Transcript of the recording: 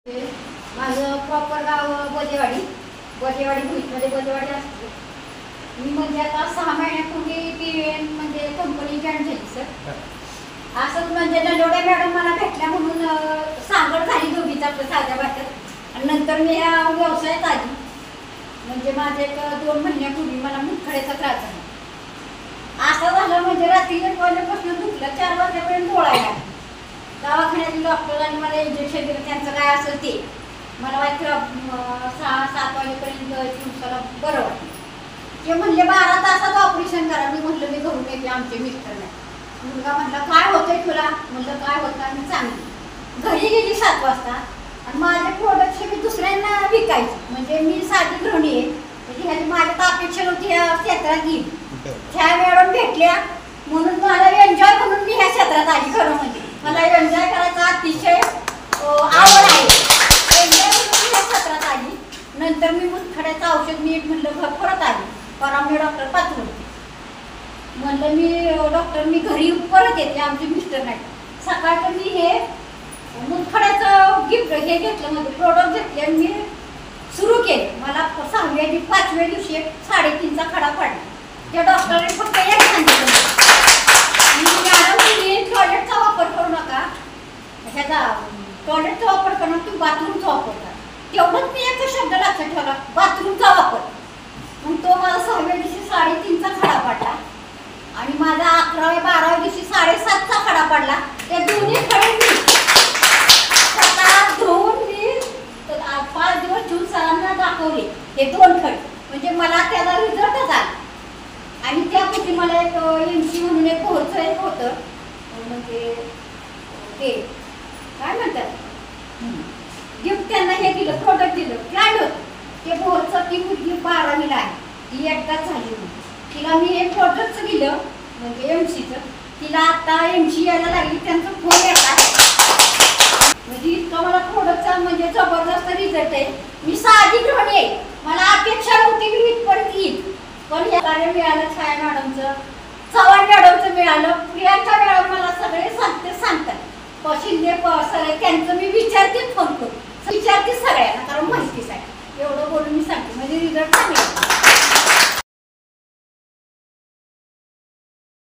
माझं प्रॉपर गाव बोजेवाडी भुईमध्ये बोजेवाडी असते. मी म्हणजे आता 6 महिन्यापूर्वी PVN म्हणजे कंपनी जॉईन झाली सर. असंच म्हणजे नलोडे मॅडम मला भेटल्या म्हणून सांगड झाली दोघीच आपल्या साध्या भाषेत. आणि नंतर मी ह्या व्यवसायात आली. म्हणजे माझे 2 महिन्यापूर्वी मला मुतखड्याचा त्रास झाला. असं झालं म्हणजे रात्री 1 वाजेपासून दुखलं, 4 वाजेपर्यंत गोळायला दवाखान्यातील डॉक्टरांनी मला इंजेक्शन दिलं. त्यांचं काय असेल ते मला वाटतं 6-7 वाजेपर्यंत दिवसाला बरं वाटलं. ते म्हणले 12 तासात ऑपरेशन करा. मी म्हटलं मी घरून येते, आमचे मिस्टर नाही. मुलगा म्हटला काय होतंय तुला? म्हटलं काय होतं मी चांगली. घरी गेली 7 वाजता आणि माझे प्रोडक्ट्स मी दुसऱ्यांना विकायचे. म्हणजे मी साधी गृहिणी आहे, म्हणजे ह्याची माझ्या अपेक्षा नव्हती ह्या क्षेत्रात येईल. ह्या मॅडम भेटल्या म्हणून मला एन्जॉय म्हणून मी ह्या क्षेत्रात आली. खरं म्हणजे मला एन्जॉय करायचा अतिशय आवड आहे. एन्जॉय म्हणून मी ह्या क्षेत्रात आली. नंतर मी मुतखड्याचं औषध मी म्हणलं परत आली. परवा मी डॉक्टर पाठवले. म्हणलं मी डॉक्टर मी घरी परत येते, आमचे मिस्टर नाही. सकाळचं मी हे मुतखड्याचं गिफ्ट हे घेतलं, म्हणजे प्रोडक्ट घेतले आणि मी सुरू केले. मला 5व्या दिवशी 3.5चा खडा पडला. त्या डॉक्टरने फक्त एक सांगितलं टॉयलेटचा वापर करू नका, ह्याचा टॉयलेटचा वापर करू नका, तुम्ही बाथरूमचा वापर करा. तेवढंच मी एक शब्द लक्षात ठेवला, बाथरूमचा वापर. मग तो मला 6व्या दिवशी 3.5चा खडा पडला आणि माझा 11व्या-12व्या दिवशी 7.5चा खडा पडला. त्या दोन्ही खडे मी स्वतः धुवून मी 5 दिवस ठेवून सरांना दाखवले हे 2 खडे. म्हणजे मला त्याचा रिझल्टच आला. आणि त्यापूर्वी मला एक MC म्हणून एक कोर्स एक होतं, म्हणजे ते काय म्हणतात गिफ्ट, त्यांना हे दिलं प्रोडक्ट दिलं, काय होतं ते बोरचं. ती मुलगी 12वीला आहे, ती एकदाच झाली. तिला मी हे प्रोडक्टचं दिलं म्हणजे MCचं. तिला आता MC यायला लागली, त्यांचं फोन येतात. म्हणजे इतकं मला प्रोडक्टचा म्हणजे जबरदस्त रिझल्ट आहे. मी साधी गृहिणी आहे, मला अपेक्षा नव्हती मी इथपर्यंत येईल. पण हे कार्य मिळालं, छाया मॅडमचं, चव्हाण मॅडमचं मिळालं, प्रियांका मॅडम मला सगळे सांगतात. शिंदे सगळे त्यांचं मी विचारते, फोन करून विचारते सगळ्यांना, कारण माहितीच आहे. एवढं बोलून मी सांगते म्हणजे रिझल्ट चांगला.